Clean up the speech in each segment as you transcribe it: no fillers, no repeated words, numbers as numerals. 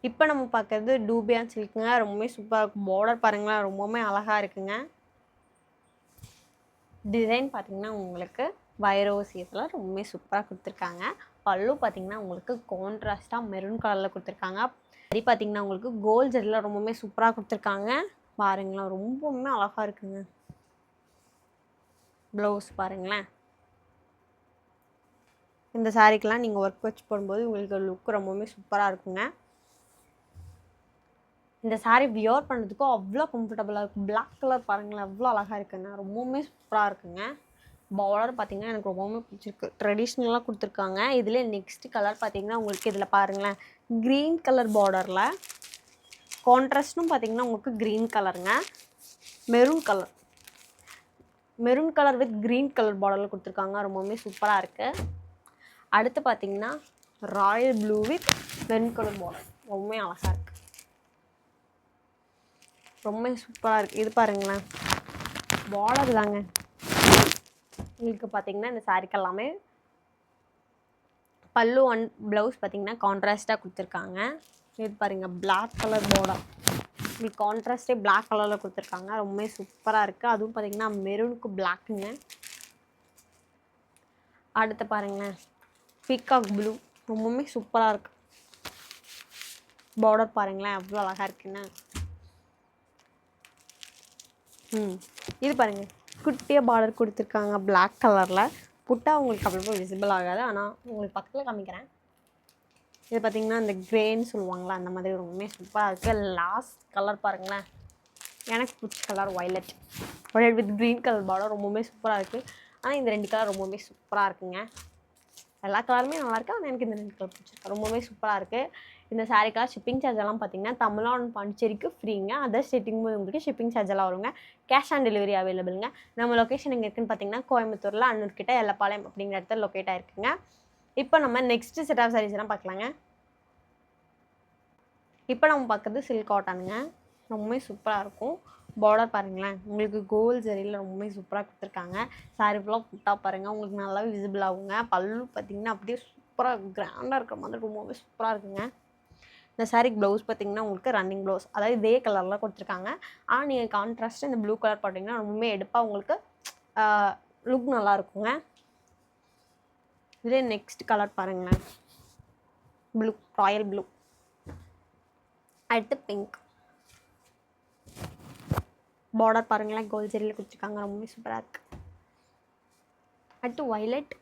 இப்போ நம்ம பார்க்குறது டூபியான் சில்க்குங்க. ரொம்பவே சூப்பரா இருக்கும். பார்டர் பாருங்களேன், ரொம்பவுமே அழகா இருக்குங்க. டிசைன் பார்த்தீங்கன்னா உங்களுக்கு வைரோசியத்தில் ரொம்பவே சூப்பராக கொடுத்துருக்காங்க. பல்லு பார்த்தீங்கன்னா உங்களுக்கு கான்ட்ராஸ்ட்டாக மெரூன் கலரில் கொடுத்துருக்காங்க. சரி பார்த்தீங்கன்னா உங்களுக்கு கோல்ட் ஜெரியில் ரொம்பவுமே சூப்பராக கொடுத்துருக்காங்க. பாருங்களேன், ரொம்பவுமே அழகாக இருக்குங்க. ப்ளவுஸ் பாருங்களேன். இந்த சாரீக்கெலாம் நீங்கள் ஒர்க் வச்சு போடும்போது உங்களுக்கு லுக் ரொம்பவுமே சூப்பராக இருக்குங்க. இந்த சாரீ வியர் பண்ணுறதுக்கும் அவ்வளோ கம்ஃபர்டபுளாக இருக்கும். பிளாக் கலர் பாருங்களேன், அவ்வளோ அழகாக இருக்குங்க. ரொம்பவுமே சூப்பராக இருக்குங்க. பார்டர் பார்த்தீங்கன்னா எனக்கு ரொம்பவுமே பிடிச்சிருக்கு. ட்ரெடிஷ்னலாக கொடுத்துருக்காங்க. இதில் நெக்ஸ்ட் கலர் பார்த்தீங்கன்னா உங்களுக்கு இதில் பாருங்களேன், க்ரீன் கலர் பார்டரில் கான்ட்ராஸ்ட்டும் பார்த்தீங்கன்னா உங்களுக்கு க்ரீன் கலருங்க. Maroon colour with green colour பார்டரில் கொடுத்துருக்காங்க. ரொம்பவுமே சூப்பராக இருக்குது. அடுத்து பார்த்தீங்கன்னா Royal blue with maroon colour border ரொம்பவுமே அழகாக இருக்குது. ரொம்ப சூப்பராக இருக்குது. இது பாருங்களேன், பார்டர் தாங்க உங்களுக்கு பார்த்தீங்கன்னா இந்த சாரீக்கு எல்லாமே பல்லு ஒன் ப்ளவுஸ் பார்த்தீங்கன்னா கான்ட்ராஸ்ட்டாக கொடுத்துருக்காங்க. இது பாருங்கள், பிளாக் கலர் பார்டர் உங்களுக்கு கான்ட்ராஸ்டே பிளாக் கலரில் கொடுத்துருக்காங்க. ரொம்பவே சூப்பராக இருக்குது. அதுவும் பார்த்தீங்கன்னா மெரூனுக்கு பிளாக்குங்க. அடுத்து பாருங்களேன், பீகாக் ப்ளூ ரொம்பவுமே சூப்பராக இருக்குது. பார்டர் பாருங்களேன், எவ்வளோ அழகாக இருக்குன்னு. இது பாருங்கள், குட்டியாக பார்டர் கொடுத்துருக்காங்க பிளாக் கலரில். புட்டா உங்களுக்கு அவ்வளோ விசிபிள் ஆகாது, ஆனால் உங்களுக்கு பக்கத்தில் காமிக்கிறேன். இது பார்த்திங்கன்னா இந்த கிரேன்னு சொல்லுவாங்களா, அந்த மாதிரி ரொம்பவுமே சூப்பராக இருக்குது. லாஸ்ட் கலர் பாருங்களேன், எனக்கு பிடிச்ச colour violet with green colour border ரொம்பவுமே சூப்பராக இருக்குது. ஆனால் இந்த 2 கலர் ரொம்பவுமே சூப்பராக இருக்குங்க. எல்லா கலருமே நல்லாயிருக்கு, ஆனால் எனக்கு இந்த 2 கலர் பிடிச்சிருக்கு. ரொம்பவுமே சூப்பராக இருக்குது. இந்த சாரீக்கெலாம் ஷிப்பிங் சார்ஜ் எல்லாம் பார்த்தீங்கன்னா தமிழ்நாடு பாண்டிச்சேரிக்கு ஃப்ரீங்க. அதர் ஸ்டேட்டிங் போது உங்களுக்கு ஷிப்பிங் சார்ஜ் எல்லாம் வருங்க. கேஷ் ஆன் டெலிவரி அவைலபிளுங்க. நம்ம லொக்கேஷன் எங்கே இருக்குன்னு பார்த்தீங்கன்னா கோயம்புத்தூரில் அன்னூர் கிட்ட எல்லப்பாளையம் அப்படிங்கிற இடத்துல லொக்கேட் ஆகிருக்குங்க. இப்போ நம்ம நெக்ஸ்ட் செட் ஆஃப் சாரீஸ் எல்லாம் பார்க்கலாங்க. இப்போ நம்ம பார்க்குறது சில்க் காட்டனுங்க. ரொம்பவே சூப்பராக இருக்கும். பார்டர் பாருங்களேன், உங்களுக்கு கோல்ட் ஜரியில் ரொம்பவே சூப்பராக கொடுத்துருக்காங்க. சாரீ ஃபுல்லாக புட்டா பாருங்கள், உங்களுக்கு நல்லாவே விசிபிள் ஆகுங்க. பல்லு பார்த்தீங்கன்னா அப்படியே சூப்பராக கிராண்டாக இருக்கிற மாதிரி ரொம்பவே சூப்பராக இருக்குங்க. இந்த சாரீக்கு ப்ளவுஸ் பார்த்தீங்கன்னா உங்களுக்கு ரன்னிங் ப்ளவுஸ், அதாவது இதே கலரில் கொடுத்துருக்காங்க. ஆனால் நீங்கள் கான்ட்ராஸ்ட்டு இந்த ப்ளூ கலர் போட்டிங்கன்னா ரொம்பவே எடுப்பாக உங்களுக்கு லுக் நல்லா இருக்குங்க. இதே நெக்ஸ்ட் கலர் பாருங்களேன், ப்ளூ, ராயல் ப்ளூ. அடுத்து பிங்க். பார்டர் பாருங்களேன், கோல்ட் ஜெரியில் கொடுத்துருக்காங்க. ரொம்பவே சூப்பராக இருக்குது. அடுத்து வைலட்.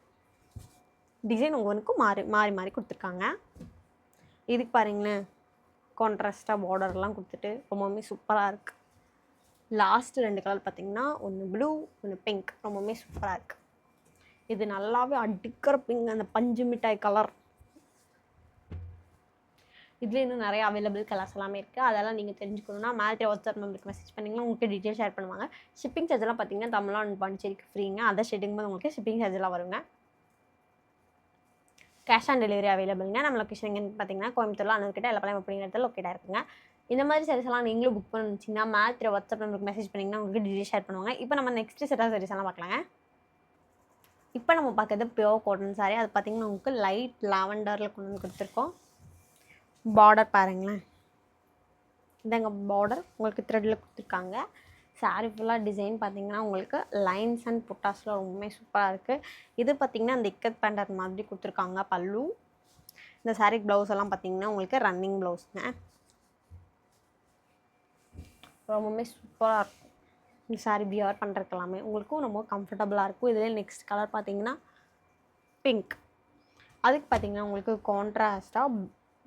டிசைன் ஒவ்வொன்றுக்கும் மாறி மாறி மாறி கொடுத்துருக்காங்க. இதுக்கு பாருங்களேன், கான்ட்ராஸ்ட்டாக பார்டர்லாம் கொடுத்துட்டு ரொம்பவுமே சூப்பராக இருக்குது. லாஸ்ட்டு 2 கலர் பார்த்திங்கன்னா ஒன்று ப்ளூ, ஒன்று பிங்க். ரொம்பவுமே சூப்பராக இருக்குது. இது நல்லாவே அடிக்கிற பிங்க், அந்த பஞ்சு மிட்டாய் கலர். இதில் இன்னும் நிறைய அவைலபிள் கலர்ஸ் எல்லாமே இருக்குது. அதெல்லாம் நீங்கள் தெரிஞ்சுக்கணுன்னா மேலே வாட்ஸ்அப் நம்பருக்கு மெசேஜ் பண்ணிங்கன்னா உங்களுக்கு டீட்டெயில் ஷேர் பண்ணுவாங்க. ஷிப்பிங் சார்ஜெல்லாம் பார்த்தீங்கன்னா தமிழ்நாடு பாண்டிச்சேரிக்கு ஃப்ரீங்க. அதர் ஸ்டேட்டிங் போது உங்களுக்கு ஷிப்பிங் சார்ஜெல்லாம் வருங்க. கேஷ் ஆன் டெலிவரி அவைலபிளுங்க. நம்ம லொக்கேஷன் எங்கேன்னு பார்த்தீங்கன்னா கோயம்புத்தூரில் அன்னூர்கிட்ட எல்லப்பாளையம் அப்படிங்கிறத லொக்கேட்டாக இருக்குங்க. இந்த மாதிரி சாரீஸ் எல்லாம் நீங்களும் புக் பண்ணிச்சிங்கன்னா மேலே வாட்ஸ்அப் நம்பருக்கு மெசேஜ் பண்ணிங்கன்னா உங்களுக்கு டீட்டெயில் ஷேர் பண்ணுவாங்க. இப்போ நம்ம நெக்ஸ்ட் செட் ஆஃப் சாரீஸ் எல்லாம் பார்க்கலாங்க. இப்போ நம்ம பார்க்குறது பியோர் காட்டன் சாரீ. அது பார்த்திங்கன்னா உங்களுக்கு லைட் லாவெண்டரில் கொண்டு வந்து கொடுத்துருக்கோம். பார்டர் பாருங்களேன், இதாங்க பார்டர் உங்களுக்கு த்ரெட்டில் கொடுத்துருக்காங்க. சாரீ ஃபுல்லாக டிசைன் பார்த்திங்கன்னா உங்களுக்கு லைன்ஸ் அண்ட் புட்டாஸில் ரொம்பவே சூப்பராக இருக்குது. இது பார்த்திங்கன்னா அந்த இக்கத் பேண்டர் மாதிரி கொடுத்துருக்காங்க பல்லு. இந்த சாரீ ப்ளவுஸ் எல்லாம் பார்த்திங்கன்னா உங்களுக்கு ரன்னிங் ப்ளவுஸுங்க. ரொம்பவுமே சூப்பராக இருக்கும். இந்த சாரீ வியர் பண்ணுறதுக்கு எல்லாமே உங்களுக்கும் ரொம்ப கம்ஃபர்டபுளாக இருக்கும். இதில் நெக்ஸ்ட் கலர் பார்த்திங்கன்னா பிங்க். அதுக்கு பார்த்திங்கன்னா உங்களுக்கு கான்ட்ராஸ்ட்டாக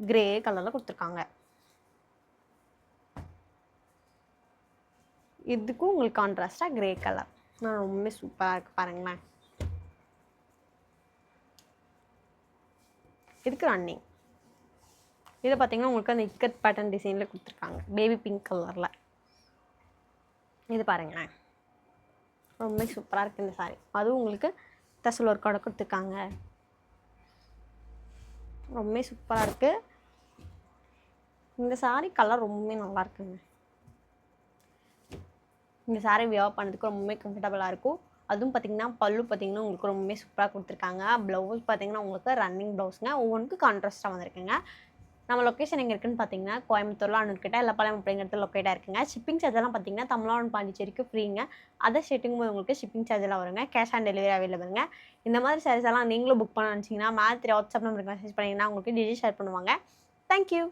கிரே கலரில் கொடுத்துருக்காங்க. இதுக்கும் உங்களுக்கு கான்ட்ராஸ்ட்டாக கிரே கலர். ரொம்பவே சூப்பராக இருக்குது பாருங்களேன். இதுக்கு ரன்னிங். இதை பார்த்திங்கன்னா உங்களுக்கு அந்த இக்கத் பேட்டர்ன் டிசைனில் கொடுத்துருக்காங்க, பேபி பிங்க் கலரில். இது பாருங்களேன், ரொம்ப சூப்பராக இருக்குது இந்த சாரீ. அதுவும் உங்களுக்கு டசல் ஒர்க்கோட கொடுத்துருக்காங்க. ரொம்ப சூப்பராக இருக்குது. இந்த சாரீ கலர் ரொம்பவே நல்லா இருக்குங்க. இந்த சாரீ வியர் பண்ணுறதுக்கு ரொம்பவே கம்ஃபர்டபுளாக இருக்கும். அதுவும் பார்த்திங்கன்னா பல்லு பார்த்திங்கன்னா உங்களுக்கு ரொம்பவே சூப்பராக கொடுத்துருக்காங்க. ப்ளவுஸ் பார்த்திங்கன்னா உங்களுக்கு ரன்னிங் ப்ளவுஸுங்க. ஒவ்வொன்றுக்கு கான்ட்ராஸ்ட்டாக வந்திருக்குங்க. நம்ம லொக்கேஷன் எங்கே இருக்குன்னு பார்த்தீங்கன்னா கோயம்புத்தூரில் அன்னூர்கிட்ட எல்லாப்பாளையம் அப்படிங்கிறது லொக்கேட்டாக இருக்குங்க. ஷிப்பிங் சார்ஜெல்லாம் பார்த்தீங்கன்னா தமிழ்நாடு பாண்டிச்சேரிக்கு ஃப்ரீங்க. அதர் ஸ்டேட்டுக்கும் போது உங்களுக்கு ஷிப்பிங் சார்ஜெல்லாம் வருங்க. கேஷ் ஆன் டெலிவரி அவைலபிளுங்க. இந்த மாதிரி சாரீஸ் எல்லாம் நீங்களும் புக் பண்ண நினச்சிங்கன்னா மேலே வாட்ஸ்அப் நம்பருக்கு மெசேஜ் பண்ணிங்கன்னா உங்களுக்கு டீட்டெயில் ஷேர் பண்ணுவாங்க. தேங்க்யூ.